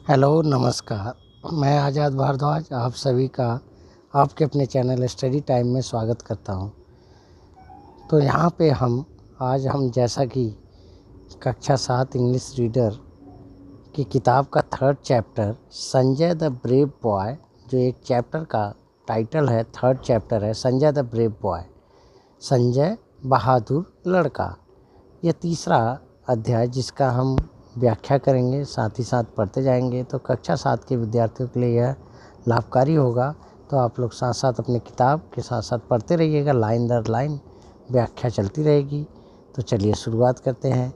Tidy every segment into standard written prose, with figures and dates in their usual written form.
Hello नमस्कार। मैं आज़ाद भारद्वाज आप सभी का आपके अपने चैनल स्टडी टाइम में स्वागत करता हूं। तो यहाँ पे आज हम जैसा कि कक्षा 7 इंग्लिश रीडर की किताब का 3rd chapter Sanjay the brave boy, जो एक चैप्टर का टाइटल है, 3rd चैप्टर है Sanjay the brave boy, Sanjay बहादुर लड़का। यह तीसरा अध्याय जिसका हम व्याख्या करेंगे, साथ ही साथ पढ़ते जाएंगे। तो कक्षा 7 के विद्यार्थियों के लिए यह लाभकारी होगा। तो आप लोग साथ साथ अपने किताब के साथ साथ पढ़ते रहिएगा, लाइन दर लाइन व्याख्या चलती रहेगी। तो चलिए शुरुआत करते हैं।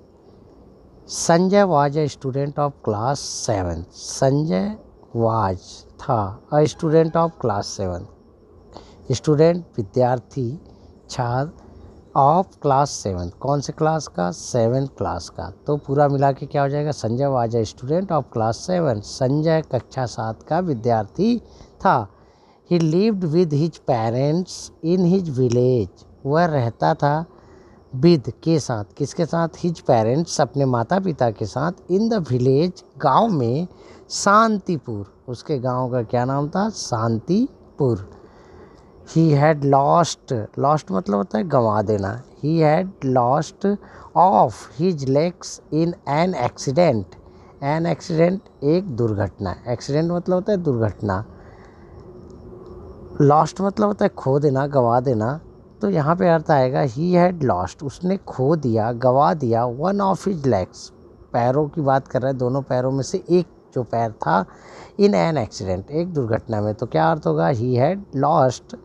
Sanjay was a student of class 7। Sanjay was था a student of class 7, student विद्यार्थी, छात्र ऑफ क्लास 7, कौन से क्लास का? 7th क्लास का। तो पूरा मिला के क्या हो जाएगा? Sanjay was a student of class 7। Sanjay कक्षा 7 का विद्यार्थी था। ही lived with his parents in his village. वह रहता था विद के साथ, किसके साथ? हिज पेरेंट्स, अपने माता पिता के साथ, इन द विलेज, गांव में, शांतिपुर, उसके गांव का क्या नाम था? शांतिपुर। He had lost मतलब होता है गंवा देना। He had lost of his legs in an accident। an accident एक दुर्घटना। accident मतलब होता है दुर्घटना। lost मतलब होता है खो देना, गंवा देना। तो यहाँ पे अर्थ आएगा he had lost, उसने खो दिया, गंवा दिया, one of his legs, पैरों की बात कर रहा है, दोनों पैरों में से एक जो पैर था, in an accident, एक दुर्घटना में। तो क्या अर्थ होगा? he had lost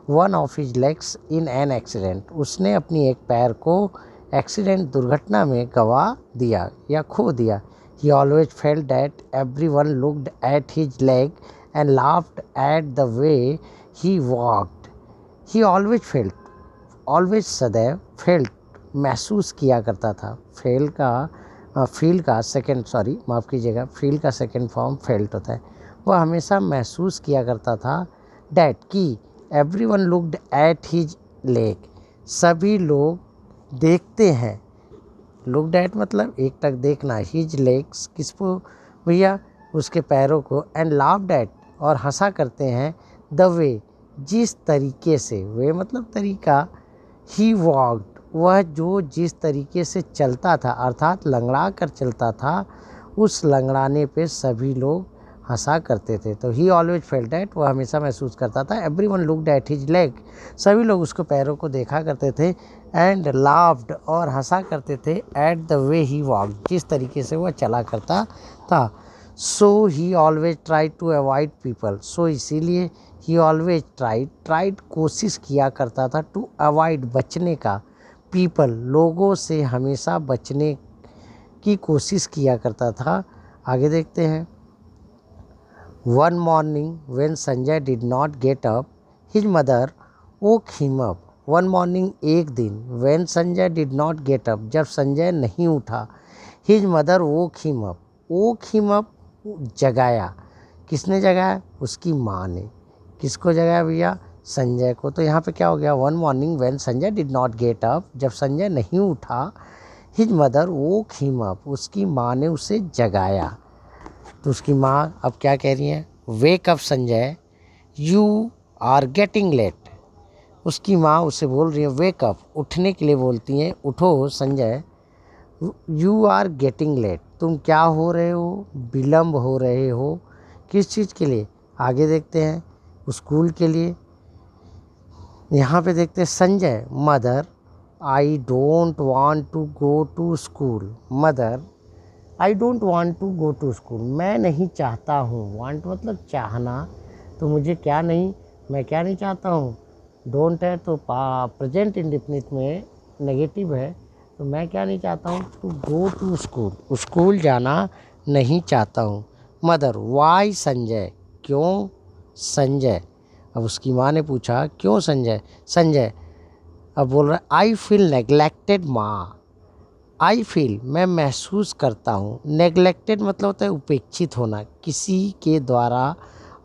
one of his legs in an accident, उसने अपनी एक पैर को एक्सीडेंट, दुर्घटना में गंवा दिया या खो दिया। ही always felt that everyone looked at his leg and laughed eight the way he walked. He always felt, always सदैव, फेल्ट महसूस किया करता था। फील का सेकेंड फॉर्म फेल्ट होता है। वह हमेशा महसूस किया करता था डैट की everyone looked at his leg, सभी लोग देखते हैं। लुक्ड एट मतलब एक टक देखना, हिज लेग्स किसको भैया? उसके पैरों को, एंड लाफ्ड एट और हंसा करते हैं, द वे जिस तरीके से, वे मतलब तरीका, ही वॉक्ड वह जो जिस तरीके से चलता था, अर्थात लंगड़ा कर चलता था, उस लंगड़ाने पे सभी लोग हंसा करते थे। तो ही ऑलवेज फेल्ट दैट, वह हमेशा महसूस करता था, everyone looked at his leg, सभी लोग उसको पैरों को देखा करते थे, एंड लाफ्ड और हंसा करते थे, at the way he walked जिस तरीके से वह चला करता था। So he always tried to avoid people, so इसीलिए ही ऑलवेज ट्राइड कोशिश किया करता था, टू अवॉइड बचने का, पीपल लोगों से हमेशा बचने की कोशिश किया करता था। आगे देखते हैं। One morning when Sanjay did not get up, his mother woke him up। One morning एक दिन, when Sanjay did not get up, जब संजय नहीं उठा, his mother woke him up। woke him up जगाया, किसने जगाया? उसकी माँ ने। किसको जगाया भैया? संजय को। तो यहाँ पे क्या हो गया? One morning when Sanjay did not get up, जब संजय नहीं उठा, हिज मदर वोक हिम अप, उसकी माँ ने उसे जगाया। तो उसकी माँ अब क्या कह रही है? Wake up Sanjay, you are getting late. उसकी माँ उसे बोल रही है वेक अप, उठने के लिए बोलती हैं, उठो Sanjay, you are getting late, तुम क्या हो रहे हो? विलम्ब हो रहे हो। किस चीज़ के लिए? आगे देखते हैं, स्कूल के लिए। यहाँ पे देखते हैं Sanjay, mother, I don't want to go to school. Mother, I don't want to go to school, मैं नहीं चाहता हूँ। वांट मतलब चाहना, तो मुझे क्या नहीं, मैं क्या नहीं चाहता हूँ। डोंट है तो प्रेजेंट इंडेफिनिट में नेगेटिव है, तो मैं क्या नहीं चाहता हूँ? To go to school, school जाना नहीं चाहता हूँ। मदर, वाई संजय, क्यों संजय? अब उसकी माँ ने पूछा क्यों संजय? संजय अब बोल रहा है आई फील नेग्लेक्टेड माँ। आई फील मैं महसूस करता हूँ, नेग्लेक्टेड मतलब होता है उपेक्षित होना, किसी के द्वारा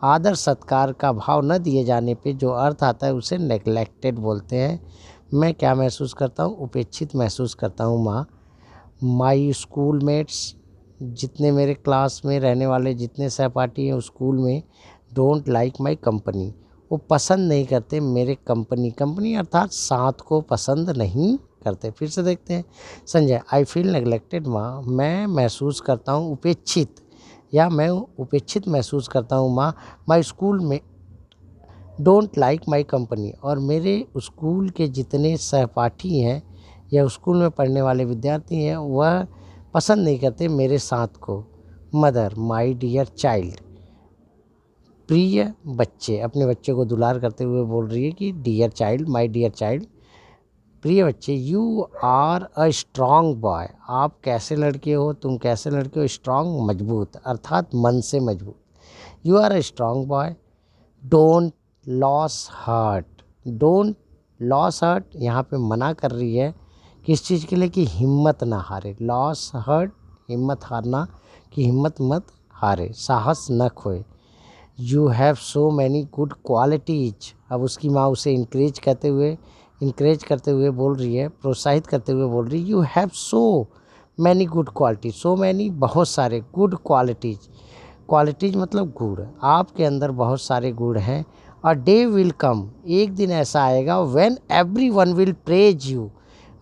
आदर सत्कार का भाव न दिए जाने पे जो अर्थ आता है उसे नेग्लेक्टेड बोलते हैं। मैं क्या महसूस करता हूँ? उपेक्षित महसूस करता हूँ माँ। माई स्कूल मेट्स, जितने मेरे क्लास में रहने वाले जितने सहपाठी हैं उस स्कूल में, डोंट लाइक माई कंपनी, वो पसंद नहीं करते मेरे कंपनी अर्थात साथ को पसंद नहीं करते। फिर से देखते हैं संजय, आई फील नेग्लेक्टेड माँ, मैं महसूस करता हूँ उपेक्षित, या मैं उपेक्षित महसूस करता हूँ माँ। माई स्कूल में डोंट लाइक माई कंपनी, और मेरे स्कूल के जितने सहपाठी हैं या स्कूल में पढ़ने वाले विद्यार्थी हैं वह पसंद नहीं करते मेरे साथ को। मदर, माई डियर चाइल्ड, प्रिय बच्चे, अपने बच्चे को दुलार करते हुए बोल रही है कि dear child, my dear child, प्रिय बच्चे, you are a strong boy, आप कैसे लड़के हो, तुम कैसे लड़के हो, स्ट्रॉन्ग मजबूत अर्थात मन से मजबूत। You are a strong boy, don't lose heart, don't lose heart यहाँ पे मना कर रही है किस चीज़ के लिए, कि हिम्मत ना हारे। लॉस हार्ट, हिम्मत हारना, कि हिम्मत मत हारे, साहस न खोए। You have so many good qualities, अब उसकी माँ उसे इंकरेज करते हुए बोल रही है, प्रोत्साहित करते हुए बोल रही है, you have so many good qualities, so many बहुत सारे, गुड क्वालिटीज, क्वालिटीज मतलब गुण, आपके अंदर बहुत सारे गुण हैं। अ डे विल कम, एक दिन ऐसा आएगा, when everyone will praise you,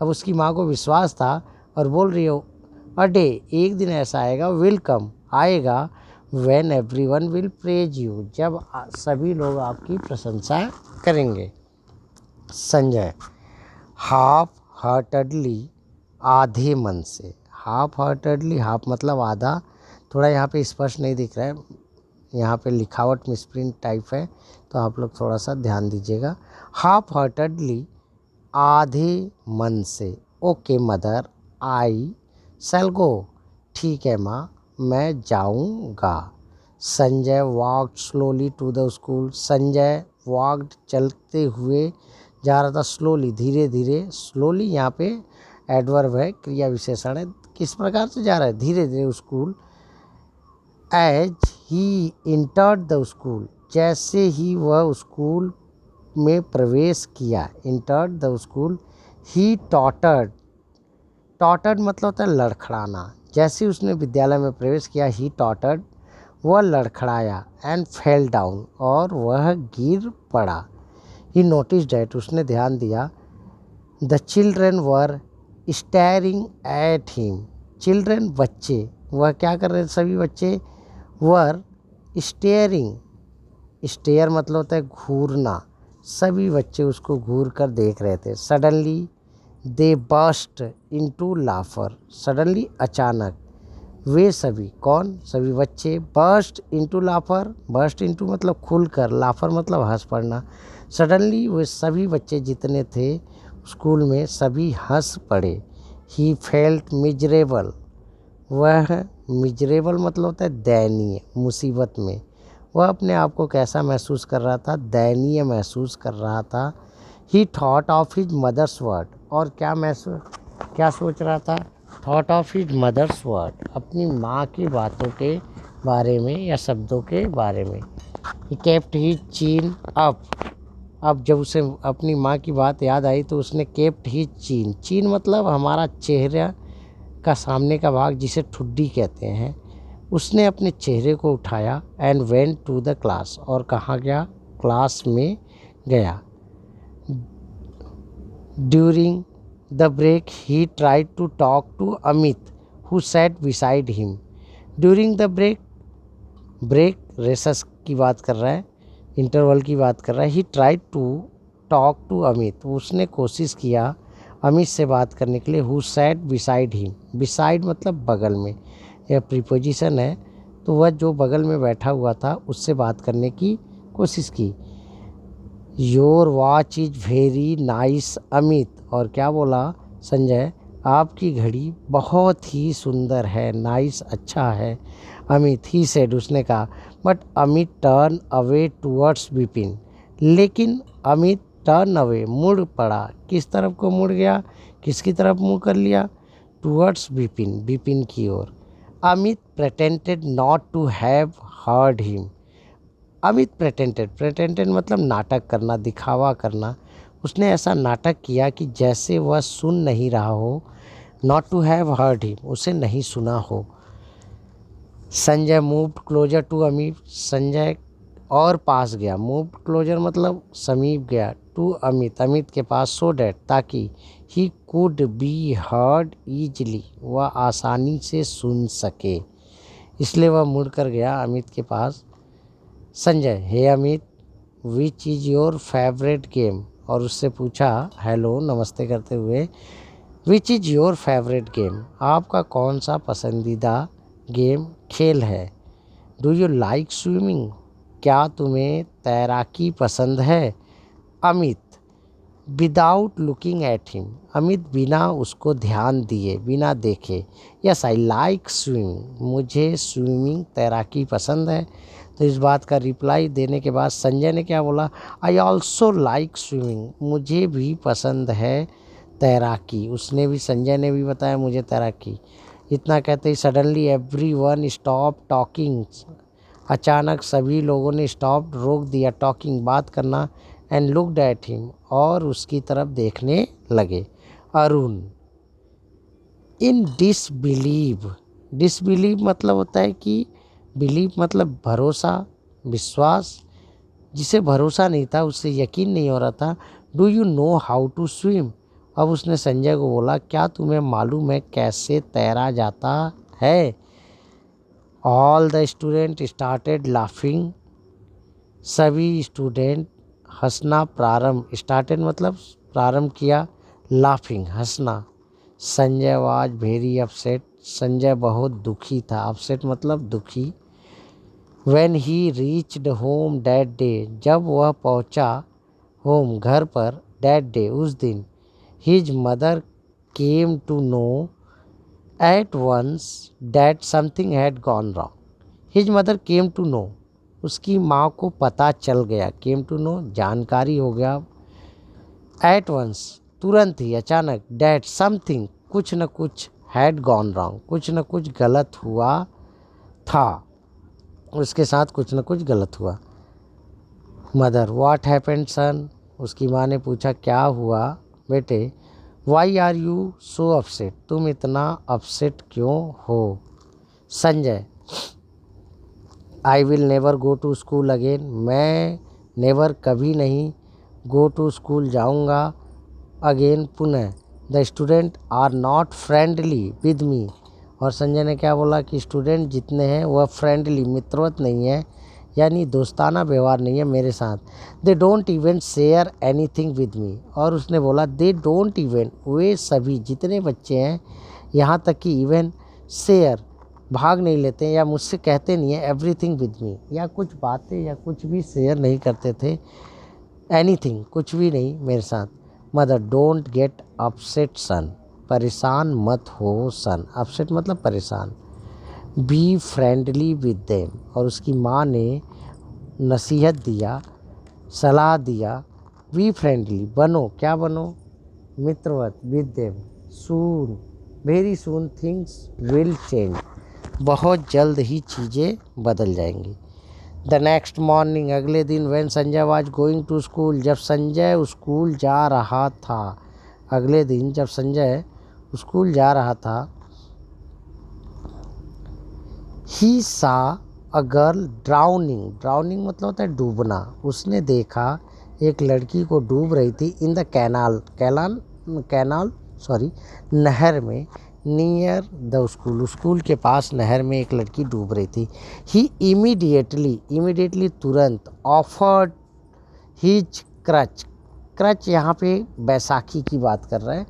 अब उसकी माँ को विश्वास था और बोल रही हो अ डे, एक दिन ऐसा आएगा, विल कम आएगा, when everyone will praise you, जब सभी लोग आपकी प्रशंसा करेंगे। संजय, हाफ हार्टेडली, आधे मन से, हाफ हार्टेडली, हाफ मतलब आधा, थोड़ा यहाँ पे स्पष्ट नहीं दिख रहा है, यहाँ पे लिखावट मिसप्रिंट टाइप है, तो आप लोग थोड़ा सा ध्यान दीजिएगा। हाफ हार्टेडली, आधे मन से। ओके मदर, आई शैल गो, ठीक है माँ, मैं जाऊँगा। Sanjay walked slowly to the school, Sanjay walked चलते हुए जा रहा था, स्लोली धीरे धीरे, स्लोली यहाँ पे एडवर्ब है, क्रिया विशेषण है, किस प्रकार से जा रहा है, धीरे धीरे school. As he entered the school, जैसे ही वह स्कूल में प्रवेश किया, entered the school, he tottered, tottered मतलब होता है लड़खड़ाना, जैसे उसने विद्यालय में प्रवेश किया, ही टॉटर्ड, वह लड़खड़ाया, एंड फेल डाउन, और वह गिर पड़ा। ही नोटिस डैट, उसने ध्यान दिया, the children were staring at him, children बच्चे, वह क्या कर रहे थे, सभी बच्चे, वर स्टेयरिंग, स्टेयर मतलब होता है घूरना, सभी बच्चे उसको घूर कर देख रहे थे। Suddenly they burst into लाफर, suddenly अचानक, वे सभी, कौन, सभी बच्चे, बर्स्ट इनटू लाफर, बर्स्ट इनटू मतलब खुलकर, लाफर मतलब हंस पड़ना। सडनली वे सभी बच्चे जितने थे स्कूल में सभी हंस पड़े। ही फेल्ट मिजरेबल, वह मिजरेबल मतलब होता है दयनीय, मुसीबत में, वह अपने आप को कैसा महसूस कर रहा था, दयनीय महसूस कर रहा था। He thought of his mother's word, और क्या सोच रहा था, thought of his mother's word, अपनी माँ की बातों के बारे में या शब्दों के बारे में। ही केप्ट हिज चीन अप, अब जब उसे अपनी माँ की बात याद आई तो उसने केप्ट हिज चीन, चीन मतलब हमारा चेहरा का सामने का भाग जिसे ठुड्डी कहते हैं, उसने अपने चेहरे को उठाया, and went to the class, और कहाँ गया, क्लास में गया। During the break he tried to talk to Amit who sat beside him, during the break, break recess की बात कर रहा है, इंटरवल की बात कर रहा है। He tried to talk to Amit, उसने कोशिश किया अमित से बात करने के लिए, who sat beside him, beside मतलब बगल में, यह प्रीपोजिशन है, तो वह जो बगल में बैठा हुआ था उससे बात करने की कोशिश की। Your watch is very nice Amit, और क्या बोला संजय, आपकी घड़ी बहुत ही सुंदर है, नाइस अच्छा है, अमित, ही सेड उसने कहा, but Amit turn away towards Vipin, लेकिन अमित टर्न अवे मुड़ पड़ा, किस तरफ को मुड़ गया, किसकी तरफ मुँह कर लिया, टूवर्ड्स विपिन, विपिन की ओर। Amit pretended not to have heard him, Amit pretended मतलब नाटक करना, दिखावा करना, उसने ऐसा नाटक किया कि जैसे वह सुन नहीं रहा हो, not to have heard him, उसे नहीं सुना हो। Sanjay moved closer to Amit, Sanjay और पास गया, मूव्ड क्लोजर मतलब समीप गया, टू अमित, अमित के पास, सो डैट ताकि, he could be heard easily, वह आसानी से सुन सके, इसलिए वह मुड़कर गया अमित के पास। Sanjay, hey Amit, which is your favourite game, और उससे पूछा हेलो नमस्ते करते हुए, which is your favourite game, आपका कौन सा पसंदीदा गेम खेल है। डू यू लाइक स्विमिंग, क्या तुम्हें तैराकी पसंद है। Amit, without looking at him, Amit बिना उसको ध्यान दिए, बिना देखे, यस आई लाइक स्विमिंग, मुझे स्विमिंग तैराकी पसंद है। तो इस बात का रिप्लाई देने के बाद संजय ने क्या बोला, आई ऑल्सो लाइक स्विमिंग, मुझे भी पसंद है तैराकी। उसने भी, संजय ने भी बताया मुझे तैराकी। इतना कहते ही suddenly everyone stop talking, अचानक सभी लोगों ने स्टॉप, रोक दिया, टॉकिंग, बात करना, एंड लुक्ड एट हिम, और उसकी तरफ देखने लगे। अरुण, इन डिसबिलीव, डिसबिलीव मतलब होता है कि, बिलीव मतलब भरोसा, विश्वास, जिसे भरोसा नहीं था, उससे यकीन नहीं हो रहा था। Do you know how to swim, अब उसने संजय को बोला क्या तुम्हें मालूम है कैसे तैरा जाता है। All the student started laughing, सभी स्टूडेंट हंसना प्रारंभ, स्टार्टेड मतलब प्रारंभ किया, लाफिंग हंसना। Sanjay was very upset, Sanjay बहुत दुखी था, अपसेट मतलब दुखी। When he reached home that day, जब वह पहुंचा होम घर पर, दैट डे उस दिन, his mother came to know at once that something had gone wrong, his mother came to know, उसकी माँ को पता चल गया, केम टू नो जानकारी हो गया, एट वंस तुरंत ही, अचानक, डैट समथिंग कुछ न कुछ, हैड गॉन रॉन्ग कुछ न कुछ गलत हुआ था, उसके साथ कुछ न कुछ गलत हुआ। मदर, व्हाट हैपेंड सन, उसकी माँ ने पूछा क्या हुआ बेटे। Why are you so upset, तुम इतना अपसेट क्यों हो। Sanjay, I will never go to school again, मैं नेवर कभी नहीं, गो टू स्कूल जाऊंगा, अगेन पुनः, the student are not friendly with me, और संजय ने क्या बोला कि स्टूडेंट जितने हैं वह फ्रेंडली, मित्रवत नहीं है, यानी दोस्ताना व्यवहार नहीं है मेरे साथ। They don't even share anything with me, और उसने बोला दे डोंट इवन, वे सभी जितने बच्चे हैं, यहाँ तक कि इवन शेयर भाग नहीं लेते या मुझसे कहते नहीं है, एवरीथिंग विद मी, या कुछ बातें या कुछ भी शेयर नहीं करते थे, एनीथिंग कुछ भी नहीं मेरे साथ। मदर, डोंट गेट अपसेट सन, परेशान मत हो सन, अपसेट मतलब परेशान। बी फ्रेंडली विद देम, और उसकी माँ ने नसीहत दिया, सलाह दिया, बी फ्रेंडली बनो, क्या बनो, मित्रवत, with them, soon, very soon things will change, बहुत जल्द ही चीज़ें बदल जाएंगी। द नेक्स्ट मॉर्निंग, अगले दिन, when Sanjay was going to school, जब संजय स्कूल जा रहा था, अगले दिन जब संजय स्कूल जा रहा था, ही सा अ गर्ल ड्राउनिंग, ड्राउनिंग मतलब होता है डूबना, उसने देखा एक लड़की को डूब रही थी, इन द कैनाल सॉरी नहर में, नियर द स्कूल, स्कूल के पास नहर में एक लड़की डूब रही थी। ही इमीडिएटली तुरंत, ऑफर्ड हिज क्रच, क्रच यहाँ पे बैसाखी की बात कर रहा है,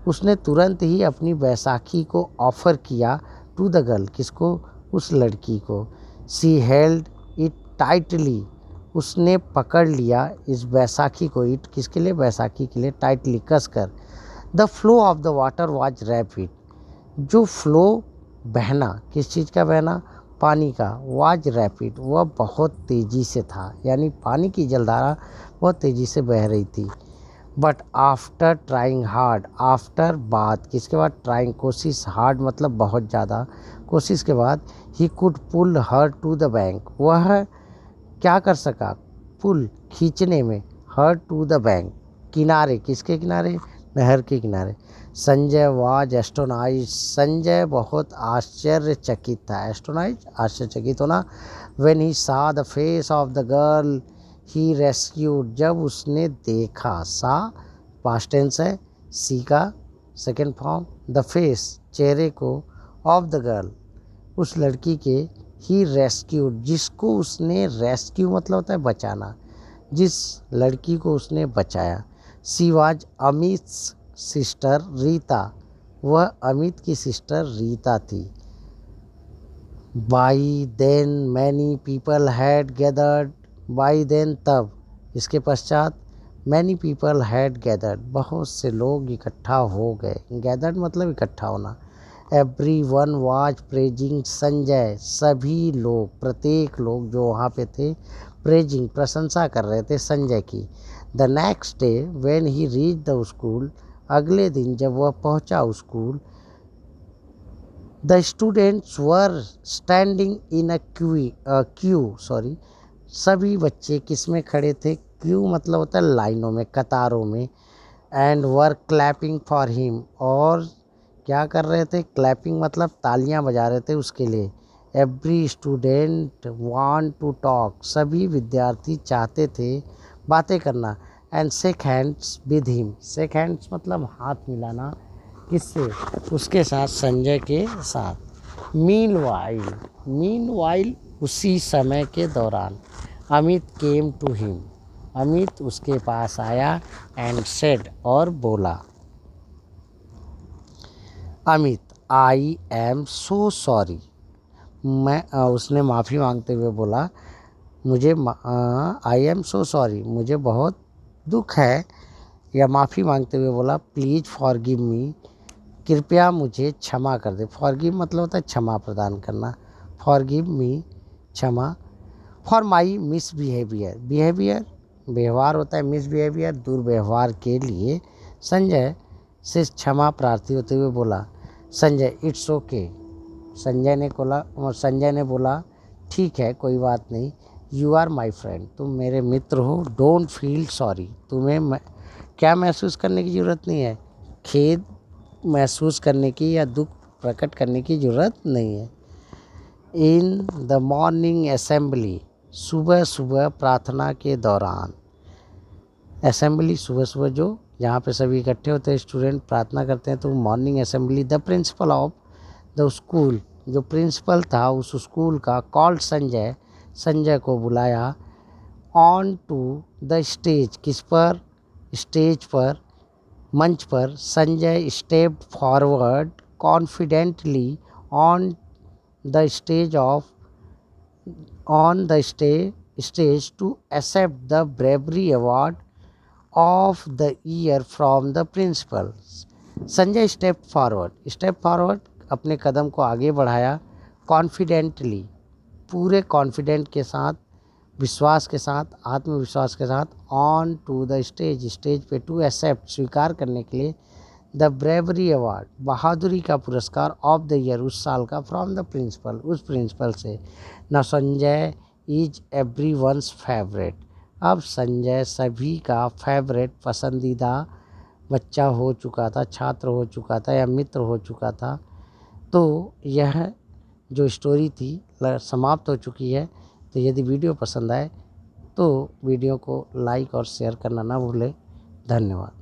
उसने तुरंत ही अपनी बैसाखी को ऑफर किया, टू द गर्ल, किसको, उस लड़की को। सी हेल्ड इट टाइटली, उसने पकड़ लिया इस बैसाखी को, इट किसके लिए, बैसाखी के लिए, टाइटली कसकर। The flow of the water was rapid, जो फ्लो बहना, किस चीज़ का बहना, पानी का, वाज रैपिड, वह बहुत तेज़ी से था, यानी पानी की जलधारा बहुत तेज़ी से बह रही थी। But after trying hard, after बाद, किसके बाद, ट्राइंग कोशिश, हार्ड मतलब बहुत ज़्यादा, कोशिश के बाद, he could pull her to the bank, वह क्या कर सका, पुल खींचने में, हर टू द बैंक, किनारे, किसके किनारे, नहर के किनारे। संजय वाज एस्टोनाइज, संजय बहुत आश्चर्यचकित था। एस्टोनाइज आश्चर्यचकित होना। व्हेन ही सा the face of the girl he rescued, जब उसने देखा, सा पास्ट टेंस है, सी का सेकेंड फॉर्म, द फेस चेहरे को, ऑफ द गर्ल उस लड़की के, ही रेस्क्यूड जिसको उसने, रेस्क्यू मतलब होता है बचाना, जिस लड़की को उसने बचाया। She was Amit's sister Rita, वह अमित की सिस्टर रीता थी। By then many people had gathered, by then तब, इसके पश्चात मैनी पीपल हैड गैदर्ड, बहुत से लोग इकट्ठा हो गए। गैदर्ड मतलब इकट्ठा होना। Every one was praising Sanjay, सभी लोग, प्रत्येक लोग जो वहाँ पे थे, प्रेजिंग प्रशंसा कर रहे थे संजय की। The next day when he reach the school, अगले दिन जब वह पहुँचा school, the students were standing in a Q, सभी बच्चे किस में खड़े थे, क्यू मतलब होता है लाइनों में, कतारों में, and were clapping for him, और क्या कर रहे थे, क्लैपिंग मतलब तालियां बजा रहे थे उसके लिए। Every student want to talk, सभी विद्यार्थी चाहते थे बातें करना। And shake hands with him, shake hands मतलब हाथ मिलाना, किससे, उसके साथ, संजय के साथ। मीनवाइल उसी समय के दौरान, Amit came to him, Amit उसके पास आया, एंड सेड और बोला, Amit I am so sorry, उसने माफ़ी मांगते हुए बोला, मुझे आई एम सो सॉरी, मुझे बहुत दुख है, या माफ़ी मांगते हुए बोला, प्लीज़ फॉरगिव मी, कृपया मुझे क्षमा कर दे। फॉरगिव मतलब होता है क्षमा प्रदान करना, फॉरगिव मी क्षमा, फॉर माई मिसबिहेवियर, बिहेवियर व्यवहार होता है, मिसबिहेवियर दुर्व्यवहार के लिए संजय से क्षमा प्रार्थी होते हुए बोला। संजय इट्स ओके, संजय ने बोला ठीक है, कोई बात नहीं। यू आर माई फ्रेंड, तुम मेरे मित्र हो। डोंट फील सॉरी, तुम्हें क्या महसूस करने की ज़रूरत नहीं है, खेद महसूस करने की या दुख प्रकट करने की ज़रूरत नहीं है। इन द मॉर्निंग असेंबली, सुबह सुबह प्रार्थना के दौरान, असेंबली सुबह सुबह जो जहाँ पे सभी इकट्ठे होते हैं, स्टूडेंट प्रार्थना करते हैं, तो morning assembly, the principle of the school, जो प्रिंसिपल था उस स्कूल का, कॉल्ड संजय, संजय को बुलाया, ऑन टू द स्टेज, किस पर, स्टेज पर, मंच पर। Sanjay stepped forward confidently on the stage stage to accept the bravery award of the year from the principal. Sanjay step forward अपने कदम को आगे बढ़ाया, कॉन्फिडेंटली पूरे कॉन्फिडेंट के साथ, विश्वास के साथ, आत्मविश्वास के साथ, ऑन टू द स्टेज पे, टू एक्सेप्ट स्वीकार करने के लिए, द ब्रेवरी अवार्ड बहादुरी का पुरस्कार, ऑफ द ईयर उस साल का, फ्रॉम द प्रिंसिपल उस प्रिंसिपल से। न Sanjay is everyone's favourite, अब संजय सभी का फेवरेट पसंदीदा बच्चा हो चुका था, छात्र हो चुका था या मित्र हो चुका था। तो यह जो स्टोरी थी समाप्त हो चुकी है। तो यदि वीडियो पसंद आए तो वीडियो को लाइक और शेयर करना ना भूलें। धन्यवाद।